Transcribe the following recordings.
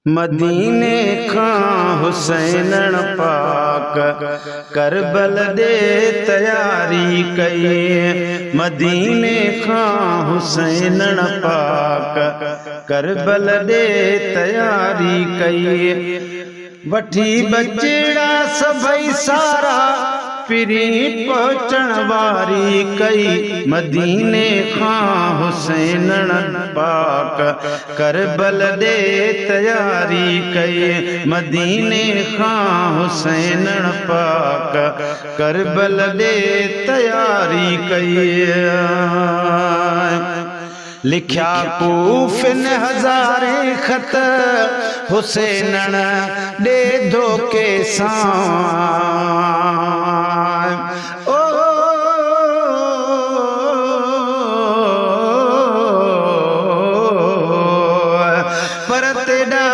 मदीने खां हुसैनण पाक करबल दे तैयारी कई। मदीने खां हुसैनण पाक करबल दे तैयारी कई। वठी बचड़ा सभई सारा पिरी पहुंचण वारी कई। मदीने खां हुसैनण पाक करबल दे तैयारी कई। मदीने खां हुसैनण पाक करबल दे तैयारी कई। लिख्या कूफिन हज़ारे खत हुसैनण दे धोखे सां। पर तेरा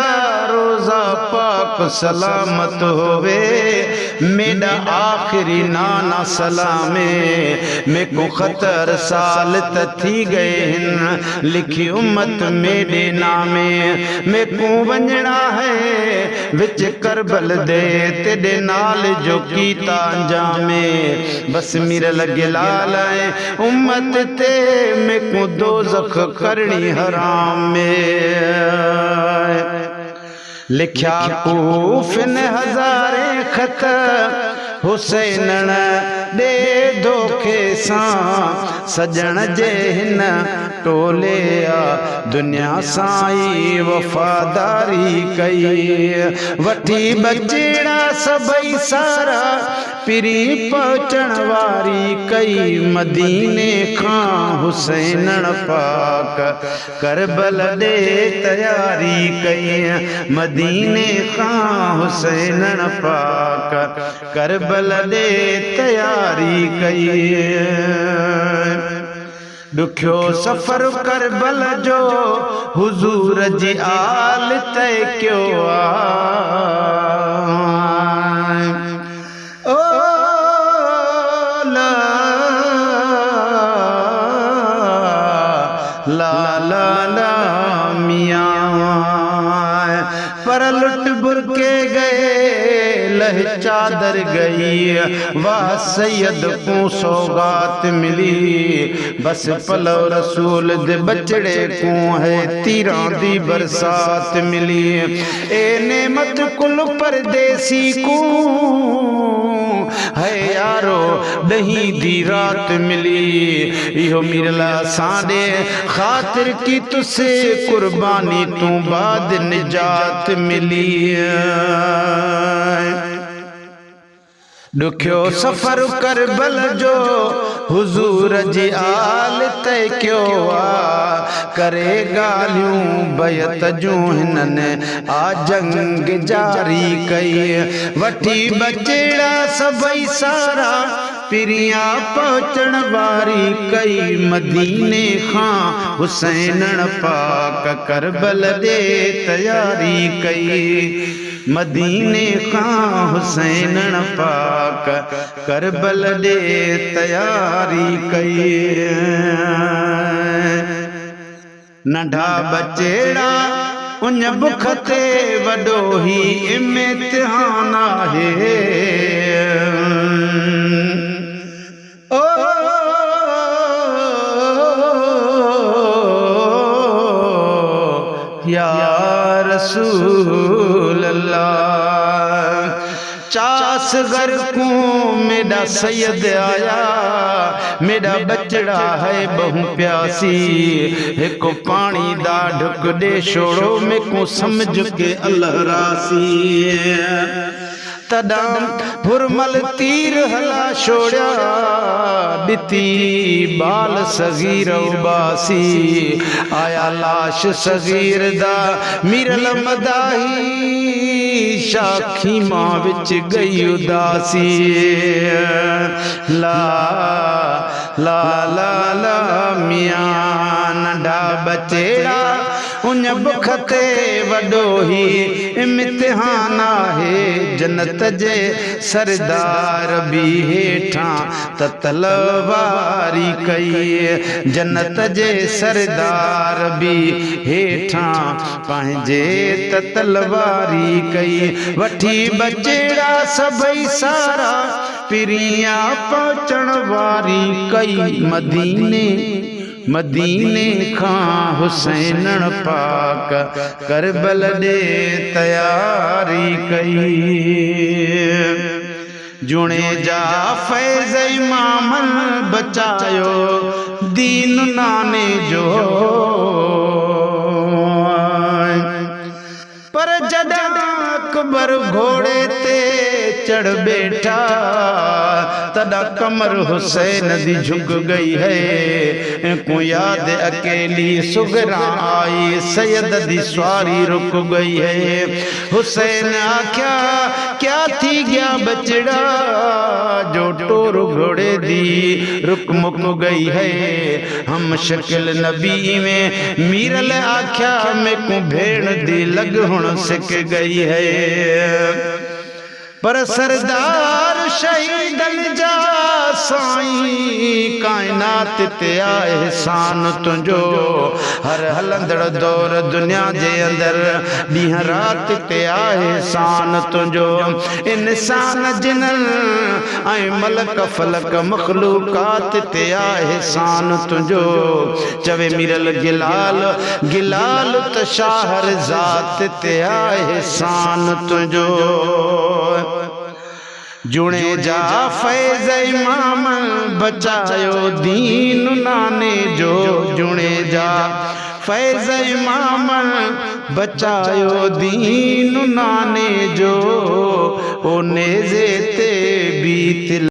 रोज़ा पाक सलामत होवे। मेरा आखिरी नाना सलामे में को खतर साल थी गए हिन। लिखी उम्मत मेरे नामे में को वंजणा है। विच करबल दे तेरे नाल जो कीता अंजामे। बस मेरा लगे लाल है उम्मत ते में को दोज़ख करनी हराम में। लिख्या कूफिन हज़ारे खत हुसैनण दे धोखे सां। सजण जे हिन टोले दुनिया साई वफादारी कई। वठी बचड़ा सभई सारा पिरी पहुंचण वारी कई। मदीने खां हुसैनण पाक करबल दे तैयारी कई। मदीने खां हुसैनण पाक करबल दे तैयारी कई। दुखियो सफ़र करबल जो हुजूर जी आल तय क्यों पर लुट बुरके गए लह चादर गई। वाह सैयद को सौगात मिली। बस पलो रसूल दे बचड़े को है तीरां दी बरसात मिली। ए नेमत कुल परदेसी को है यारो दही दी रात मिली। यो मिरला साडे खातिर की तुसे कुर्बानी तू बाद निजात मिली। दुखियो सफ़र करबल जो हुजूर जी आल तय क्यों करे गालियूं बैत जूं हिनने आ जंग जारी कई। वठी बचड़ा सभई सारा पिरिया पहुंचण वारी कई। मदीने खां हुसैनण पाक करबल दे तैयारी कई। मदीने खां हुसैनण पाक करबल दे तैयारी कई। नंढा बचड़ा उन बुख ते वॾो ही इम्तिहान आहे। या रसूल अल्लाह चास घर को मेरा सैयद आया। मेरा बचड़ा है बहु प्यासी। एक पानी दा ढुक दे छोड़ो में को समझ के अल्लाह रासी। तदा भुरमल तीर हला छोड़ा दिती बाल सगीर उबासी। आया लाश सगीर दा मिरल मदाही शाखी मां विच गई उदासी। ला ला ला ला मियां नंढा बचड़ा उन बुख ते वॾो वॾो ही इम्तिहान आहे जन्नत जे सरदार भी हेठां त तलवारी कई जन्नत जे सरदार भी हेठां पंहिंजे त तलवारी कई वठी बचेड़ा सभई सारा पिरिया पहुचण वारी कई मदीने खां हुसैन पाक करबल ॾे तयारी कई जुणे जा फैज़ इमाम बचायो दीन नाने जो पर जॾां अकबर घोड़े ते चढ़ बैठा तदा कमर हुसैन दी झुक गई है को याद अकेली सुगरा आई सैयद दी सवारी रुक गई है हुसैन आख्या क्या थी गया बचड़ा जो टोर घोड़े दी रुक मुक गई है हम शक्ल नबी में मीरल आख्या में को भेड़ दी लग हुण सिक गई है पर सरदार शहीदन जा साईं कायनात ते एहसान तुंजो हर हलंदड़ दौर दुनिया जे अंदर ॾींहं रात ते एहसान तुंजो इंसान जिनन ऐं मलक फलक मखलूकात ते एहसान तुंजो चवे मिरल गिलाल त शाहर ज़ात ते एहसान तुंजो जुणे जा फैज़ इमाम बचायो दीन नाने जो जुणे जा फैज़ इमाम बचायो दीन नाने जो ओ नेज़े ते बीत